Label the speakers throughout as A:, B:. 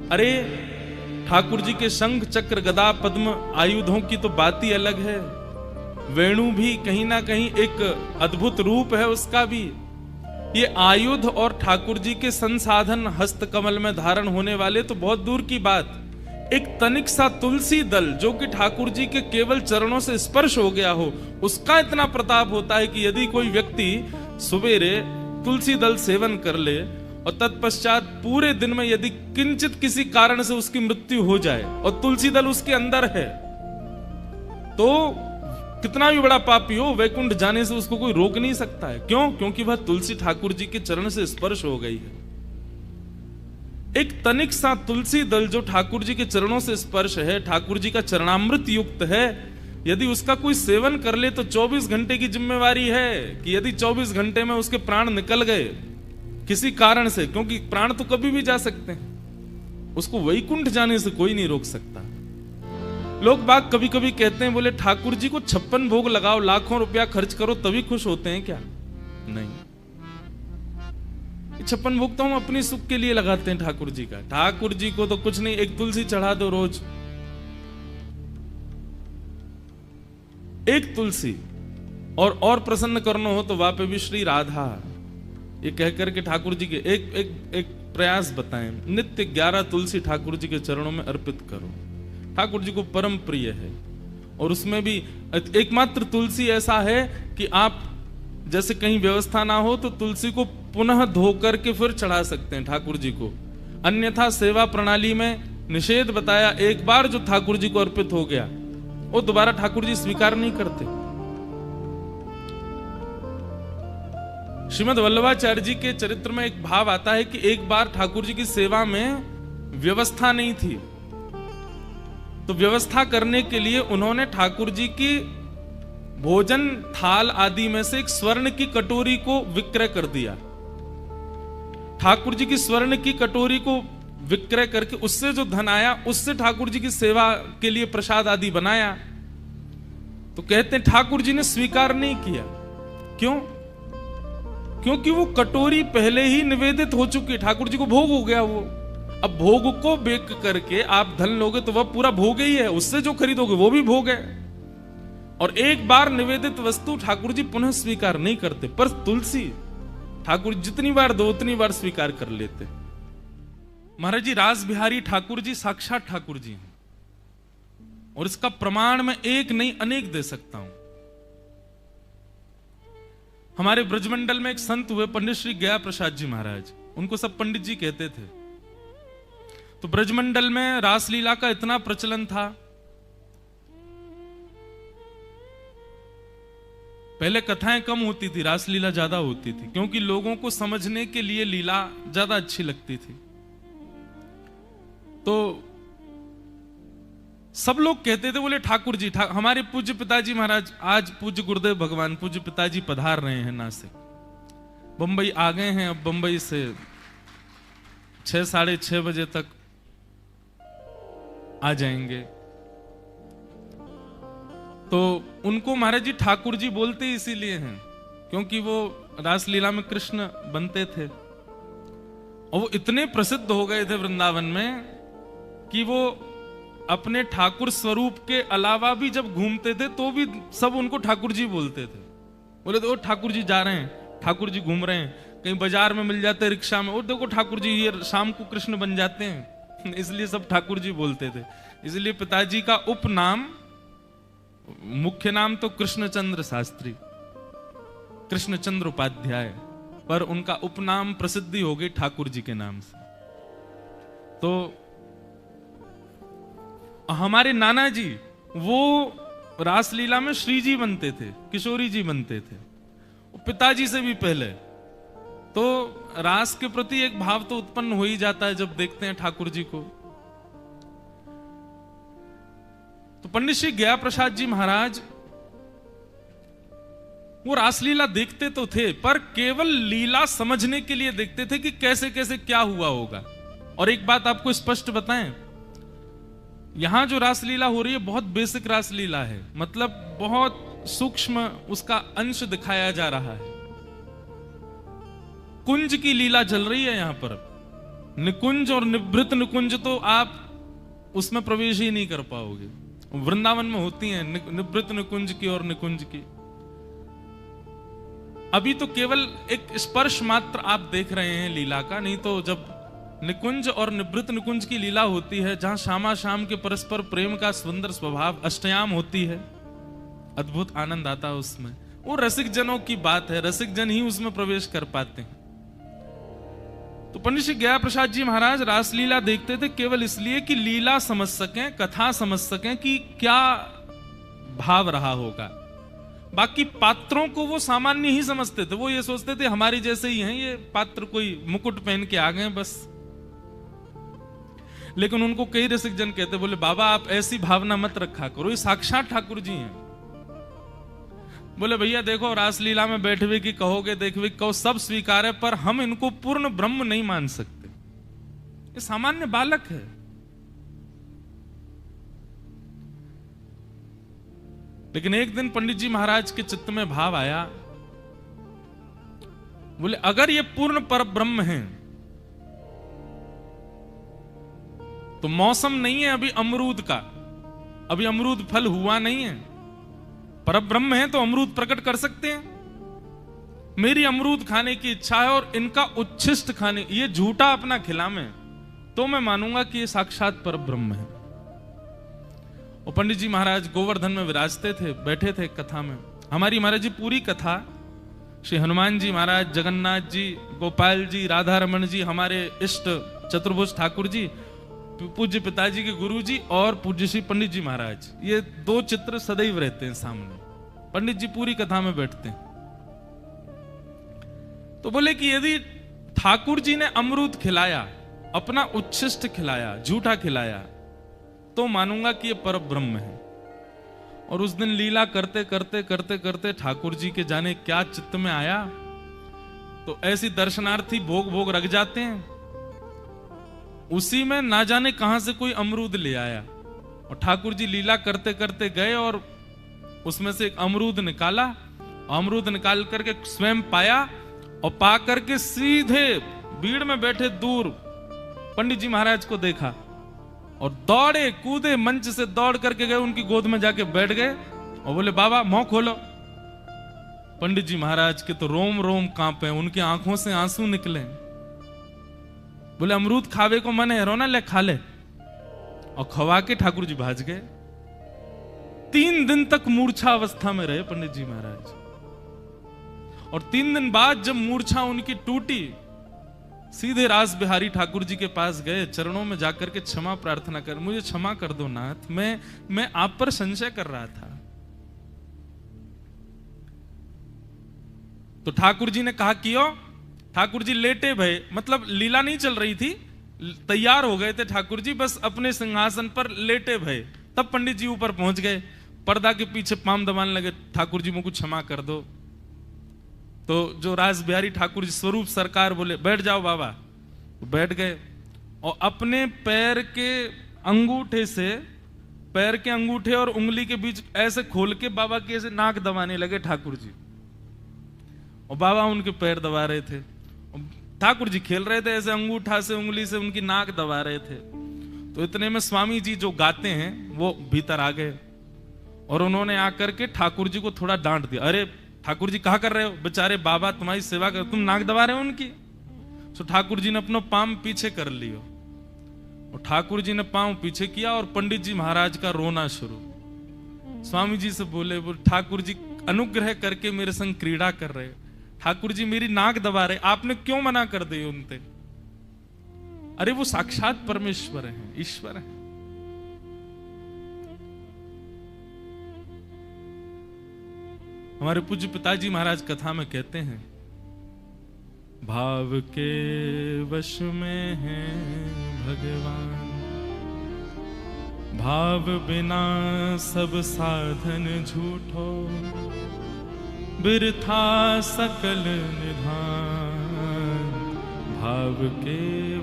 A: अरे ठाकुर जी के शंख चक्र गदा पद्म आयुधों की तो बात ही अलग है। वेणु भी कहीं ना कहीं एक अद्भुत रूप है उसका भी। ये आयुध और ठाकुर जी के संसाधन हस्त कमल में धारण होने वाले तो बहुत दूर की बात, एक तनिक सा तुलसी दल जो कि ठाकुर जी के केवल चरणों से स्पर्श हो गया हो, उसका इतना प्रताप होता है कि यदि कोई व्यक्ति सवेरे तुलसी दल सेवन कर ले और तत्पश्चात पूरे दिन में यदि किंचित किसी कारण से उसकी मृत्यु हो जाए और तुलसी दल उसके अंदर है, तो कितना भी बड़ा पापी हो वैकुंठ जाने से उसको कोई रोक नहीं सकता है। क्यों? क्योंकि वह तुलसी ठाकुर जी के चरण से स्पर्श हो गई है। एक तनिक सा तुलसी दल जो ठाकुर जी के चरणों से स्पर्श है, ठाकुर जी का चरणामृत युक्त है, यदि उसका कोई सेवन कर ले तो 24 घंटे की जिम्मेवारी है कि यदि 24 घंटे में उसके प्राण निकल गए किसी कारण से, क्योंकि प्राण तो कभी भी जा सकते हैं, उसको वैकुंठ जाने से कोई नहीं रोक सकता। लोग बाग कभी कभी कहते हैं, बोले ठाकुर जी को 56 भोग लगाओ, लाखों रुपया खर्च करो तभी खुश होते हैं क्या? नहीं, 56 भोग तो हम अपनी सुख के लिए लगाते हैं ठाकुर जी का। ठाकुर जी को तो कुछ नहीं, एक तुलसी चढ़ा दो रोज, एक तुलसी, और प्रसन्न करना हो तो वापे भी श्री राधा, ये कहकर के ठाकुर जी के एक प्रयास बताएं, नित्य 11 तुलसी ठाकुर जी के चरणों में अर्पित करो। ठाकुर जी को परम प्रिय है। और उसमें भी एकमात्र तुलसी ऐसा है कि आप जैसे कहीं व्यवस्था ना हो तो तुलसी को पुनः धो करके फिर चढ़ा सकते हैं ठाकुर जी को, अन्यथा सेवा प्रणाली में निषेध बताया। एक बार जो ठाकुर जी को अर्पित हो गया वो दोबारा ठाकुर जी स्वीकार नहीं करते। श्रीमद् वल्लभाचार्य जी के चरित्र में एक भाव आता है कि एक बार ठाकुर जी की सेवा में व्यवस्था नहीं थी, तो व्यवस्था करने के लिए उन्होंने ठाकुर जी की भोजन थाल आदि में से एक स्वर्ण की कटोरी को विक्रय कर दिया। ठाकुर जी की स्वर्ण की कटोरी को विक्रय करके उससे जो धन आया उससे ठाकुर जी की सेवा के लिए प्रसाद आदि बनाया। तो कहते हैं ठाकुर जी ने स्वीकार नहीं किया। क्यों? क्योंकि वो कटोरी पहले ही निवेदित हो चुकी, ठाकुर जी को भोग हो गया वो। अब भोग को बेक करके आप धन लोगे तो वह पूरा भोग ही है, उससे जो खरीदोगे वो भी भोग है। और एक बार निवेदित वस्तु ठाकुर जी पुनः स्वीकार नहीं करते, पर तुलसी ठाकुर जितनी बार दो उतनी बार स्वीकार कर लेते। महाराज जी रास बिहारी ठाकुर जी साक्षात ठाकुर जी हैं, और इसका प्रमाण मैं एक नहीं अनेक दे सकता हूं। हमारे ब्रजमंडल में एक संत हुए पंडित श्री गया प्रसाद जी महाराज, उनको सब पंडित जी कहते थे। तो ब्रजमंडल में रासलीला का इतना प्रचलन था, पहले कथाएं कम होती थी, रासलीला ज्यादा होती थी, क्योंकि लोगों को समझने के लिए लीला ज्यादा अच्छी लगती थी। तो सब लोग कहते थे, बोले ठाकुर जी हमारे पूज्य पिताजी महाराज, आज पूज्य गुरुदेव भगवान पूज्य पिताजी पधार रहे हैं नासिक, बंबई आ गए हैं। अब बंबई से 6 साढ़े 6 बजे तक आ जाएंगे। तो उनको महाराज जी ठाकुर जी बोलते इसीलिए हैं क्योंकि वो रासलीला में कृष्ण बनते थे, और वो इतने प्रसिद्ध हो गए थे वृंदावन में कि वो अपने ठाकुर स्वरूप के अलावा भी जब घूमते थे तो भी सब उनको ठाकुर जी बोलते थे। बोले तो ठाकुर जी जा रहे हैं, ठाकुर जी घूम रहे हैं, कहीं बाजार में मिल जाते रिक्शा में, और देखो ठाकुर जी ये शाम को कृष्ण बन जाते हैं, इसलिए सब ठाकुर जी बोलते थे। इसलिए पिताजी का उपनाम, मुख्य नाम तो कृष्णचंद्र शास्त्री, कृष्णचंद्र उपाध्याय, पर उनका उपनाम प्रसिद्धि हो गई ठाकुर जी के नाम से। तो हमारे नाना जी वो रासलीला में श्री जी बनते थे, किशोरी जी बनते थे, पिताजी से भी पहले। तो रास के प्रति एक भाव तो उत्पन्न हो ही जाता है जब देखते हैं ठाकुर जी को। तो पंडित श्री गया प्रसाद जी महाराज वो रासलीला देखते तो थे, पर केवल लीला समझने के लिए देखते थे कि कैसे कैसे क्या हुआ होगा। और एक बात आपको स्पष्ट बताएं, यहां जो रासलीला हो रही है बहुत बेसिक रासलीला है, मतलब बहुत सूक्ष्म उसका अंश दिखाया जा रहा है। कुंज की लीला चल रही है यहां पर, निकुंज और निभृत निकुंज तो आप उसमें प्रवेश ही नहीं कर पाओगे। वृंदावन में होती हैं निभृत निकुंज की और निकुंज की। अभी तो केवल एक स्पर्श मात्र आप देख रहे हैं लीला का, नहीं तो जब निकुंज और निभृत निकुंज की लीला होती है, जहां श्यामा श्याम के परस्पर प्रेम का सुंदर स्वभाव अष्टयाम होती है, अद्भुत आनंद आता है उसमें। वो रसिक जनों की बात है, रसिक जन ही उसमें प्रवेश कर पाते हैं। तो पंडित श्री गया प्रसाद जी महाराज रासलीला देखते थे केवल इसलिए कि लीला समझ सकें, कथा समझ सकें कि क्या भाव रहा होगा। बाकी पात्रों को वो सामान्य ही समझते थे, वो ये सोचते थे हमारी जैसे ही हैं ये पात्र, कोई मुकुट पहन के आ गए बस। लेकिन उनको कई रसिक जन कहते, बोले बाबा आप ऐसी भावना मत रखा करो, ये साक्षात ठाकुर जी हैं। बोले भैया देखो रासलीला में बैठे हुए की कहोगे, देखवे कहो, सब स्वीकार है, पर हम इनको पूर्ण ब्रह्म नहीं मान सकते, ये सामान्य बालक है। लेकिन एक दिन पंडित जी महाराज के चित्त में भाव आया, बोले अगर ये पूर्ण पर ब्रह्म है तो मौसम नहीं है अभी अमरूद का, अभी अमरूद फल हुआ नहीं है, पर ब्रह्म है तो अमरूद प्रकट कर सकते हैं। मेरी अमरूद खाने की इच्छा है और इनका उच्छिष्ट खाने, ये झूठा अपना खिलावे तो मैं मानूंगा कि ये साक्षात पर ब्रह्म है। और पंडित जी महाराज गोवर्धन में विराजते थे, बैठे थे कथा में। हमारी महाराज जी पूरी कथा श्री हनुमान जी महाराज, जगन्नाथ जी, गोपाल जी, राधा रमन जी, हमारे इष्ट चतुर्भुज ठाकुर जी, पूज्य पिताजी के गुरु जी और पूज्य श्री पंडित जी महाराज, ये दो चित्र सदैव रहते हैं सामने। पंडित जी पूरी कथा में बैठते हैं। तो बोले कि यदि ठाकुर जी ने अमरूद खिलाया, अपना उच्छिष्ट खिलाया, झूठा खिलाया, तो मानूंगा कि ये पर ब्रह्म है। और उस दिन लीला करते करते करते करते ठाकुर जी के जाने क्या चित्त में आया, तो ऐसी दर्शनार्थी भोग भोग रख जाते हैं, उसी में ना जाने कहां से कोई अमरूद ले आया। और ठाकुर जी लीला करते करते गए और उसमें से एक अमरूद निकाला, अमरूद निकाल करके स्वयं पाया और पा करके सीधे भीड़ में बैठे दूर पंडित जी महाराज को देखा और दौड़े कूदे, मंच से दौड़ करके गए, उनकी गोद में जाके बैठ गए और बोले बाबा मुंह खोलो। पंडित जी महाराज के तो रोम रोम कांपे, उनकी आंखों से आंसू निकले। बोले अमरूद खावे को मन है, रोना ले खा ले। और खवा के ठाकुर जी भाज गए। 3 दिन तक मूर्छा अवस्था में रहे पंडित जी महाराज। और 3 दिन बाद जब मूर्छा उनकी टूटी, सीधे रास बिहारी ठाकुर जी के पास गए, चरणों में जाकर के क्षमा प्रार्थना कर, मुझे क्षमा कर दो नाथ, मैं आप पर संशय कर रहा था। तो ठाकुर जी ने कहा कियो। ठाकुर जी लेटे भय, मतलब लीला नहीं चल रही थी, तैयार हो गए थे ठाकुर जी, बस अपने सिंहासन पर लेटे भय। तब पंडित जी ऊपर पहुंच गए, पर्दा के पीछे पाम दबाने लगे, ठाकुर जी मुझको क्षमा कर दो। तो जो रास बिहारी ठाकुर जी स्वरूप सरकार बोले बैठ जाओ बाबा, तो बैठ गए और अपने पैर के अंगूठे से, पैर के अंगूठे और उंगली के बीच ऐसे खोल के बाबा के ऐसे नाक दबाने लगे ठाकुर जी। और बाबा उनके पैर दबा रहे थे, ठाकुर जी खेल रहे थे, ऐसे अंगूठा से उंगली से उनकी नाक दबा रहे थे। तो इतने में स्वामी जी जो गाते हैं वो भीतर आ गए और उन्होंने आकर के ठाकुर जी को थोड़ा डांट दिया। अरे ठाकुर जी कहा कर रहे हो, बेचारे बाबा तुम्हारी सेवा कर, तुम नाक दबा रहे हो उनकी। तो ठाकुर जी ने अपना पांव पीछे कर लियो और ठाकुर जी ने पांव पीछे किया और पंडित जी महाराज का रोना शुरू। स्वामी जी से बोले ठाकुर जी अनुग्रह करके मेरे संग क्रीड़ा कर रहे, ठाकुर जी मेरी नाक दबा रहे, आपने क्यों मना कर दी उनसे। अरे वो साक्षात परमेश्वर हैं, ईश्वर हैं। हमारे पूज्य पिताजी महाराज कथा में कहते हैं, भाव के वश में है भगवान, भाव बिना सब साधन झूठो, बिरथा सकल निधान, भाव के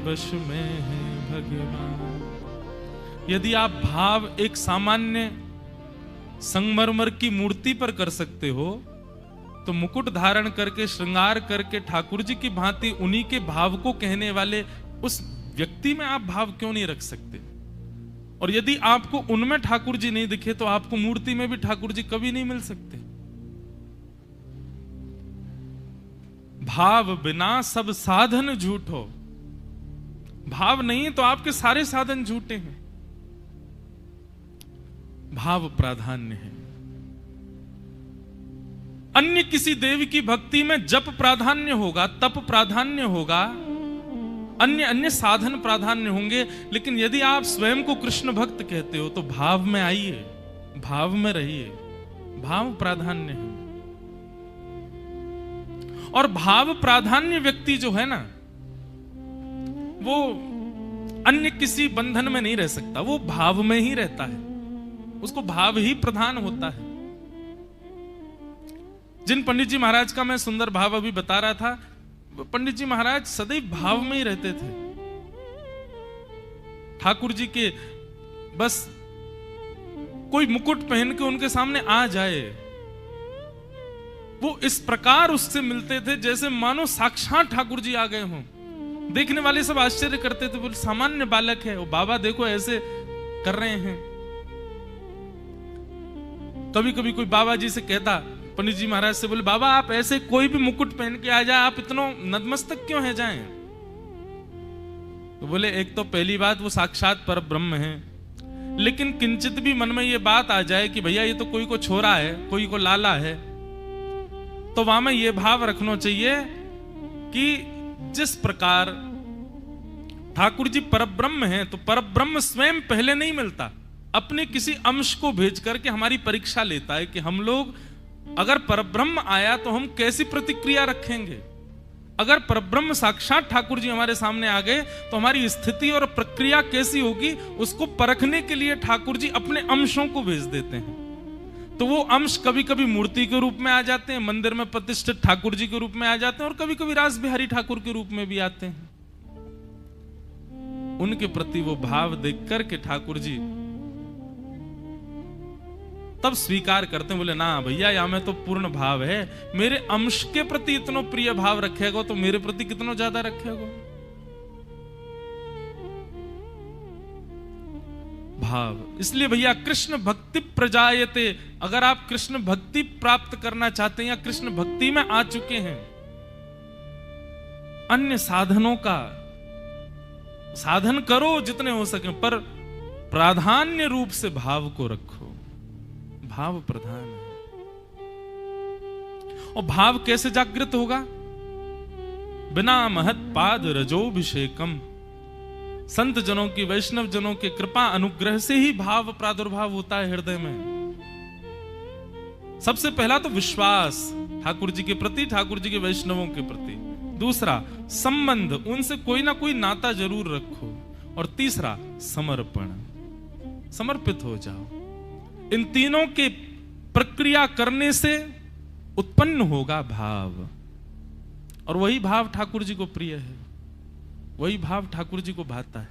A: वश में है भगवान। यदि आप भाव एक सामान्य संगमरमर की मूर्ति पर कर सकते हो, तो मुकुट धारण करके श्रृंगार करके ठाकुर जी की भांति उन्हीं के भाव को कहने वाले उस व्यक्ति में आप भाव क्यों नहीं रख सकते? और यदि आपको उनमें ठाकुर जी नहीं दिखे तो आपको मूर्ति में भी ठाकुर जी कभी नहीं मिल सकते। भाव बिना सब साधन झूठो। भाव नहीं तो आपके सारे साधन झूठे हैं। भाव प्राधान्य है। अन्य किसी देव की भक्ति में जप प्राधान्य होगा, तप प्राधान्य होगा, अन्य साधन प्राधान्य होंगे, लेकिन यदि आप स्वयं को कृष्ण भक्त कहते हो तो भाव में आइए, भाव में रहिए। भाव प्राधान्य है। और भाव प्राधान्य व्यक्ति जो है ना, वो अन्य किसी बंधन में नहीं रह सकता, वो भाव में ही रहता है, उसको भाव ही प्रधान होता है। जिन पंडित जी महाराज का मैं सुंदर भाव अभी बता रहा था, पंडित जी महाराज सदैव भाव में ही रहते थे। ठाकुर जी के बस कोई मुकुट पहन के उनके सामने आ जाए, वो इस प्रकार उससे मिलते थे जैसे मानो साक्षात ठाकुर जी आ गए हों। देखने वाले सब आश्चर्य करते थे, बोले सामान्य बालक है वो, बाबा देखो ऐसे कर रहे हैं। कभी कभी कोई बाबा जी से कहता, पंडित जी महाराज से, बोले बाबा आप ऐसे कोई भी मुकुट पहन के आ जाए, आप इतना नतमस्तक क्यों है जाएं? तो बोले एक तो पहली बात वो साक्षात पर ब्रह्म है, लेकिन किंचित भी मन में ये बात आ जाए कि भैया ये तो कोई को छोरा है, कोई को लाला है, तो वहां में ये भाव रखना चाहिए कि जिस प्रकार ठाकुर जी परब्रह्म हैं, तो परब्रह्म स्वयं पहले नहीं मिलता, अपने किसी अंश को भेज करके हमारी परीक्षा लेता है कि हम लोग अगर परब्रह्म आया तो हम कैसी प्रतिक्रिया रखेंगे। अगर परब्रह्म साक्षात ठाकुर जी हमारे सामने आ गए तो हमारी स्थिति और प्रक्रिया कैसी होगी, उसको परखने के लिए ठाकुर जी अपने अंशों को भेज देते हैं। तो वो अंश कभी कभी मूर्ति के रूप में आ जाते हैं, मंदिर में प्रतिष्ठित ठाकुर जी के रूप में आ जाते हैं, और कभी कभी रास बिहारी ठाकुर के रूप में भी आते हैं। उनके प्रति वो भाव देख करके ठाकुर जी तब स्वीकार करते हैं, बोले ना भैया या में तो पूर्ण भाव है, मेरे अंश के प्रति इतना प्रिय भाव रखेगा तो मेरे प्रति कितना ज्यादा रखेगा। भाव, इसलिए भैया कृष्ण भक्ति प्रजायते, अगर आप कृष्ण भक्ति प्राप्त करना चाहते हैं या कृष्ण भक्ति में आ चुके हैं, अन्य साधनों का साधन करो जितने हो सके, पर प्राधान्य रूप से भाव को रखो। भाव प्रधान है। और भाव कैसे जागृत होगा? बिना महत पाद रजोभिषेकम, संत जनों की, वैष्णव जनों के कृपा अनुग्रह से ही भाव प्रादुर्भाव होता है हृदय में। सबसे पहला तो विश्वास ठाकुर जी के प्रति, ठाकुर जी के वैष्णवों के प्रति। दूसरा संबंध, उनसे कोई ना कोई नाता जरूर रखो। और तीसरा समर्पण, समर्पित हो जाओ। इन तीनों के प्रक्रिया करने से उत्पन्न होगा भाव, और वही भाव ठाकुर जी को प्रिय है, वही भाव ठाकुर जी को भाता है।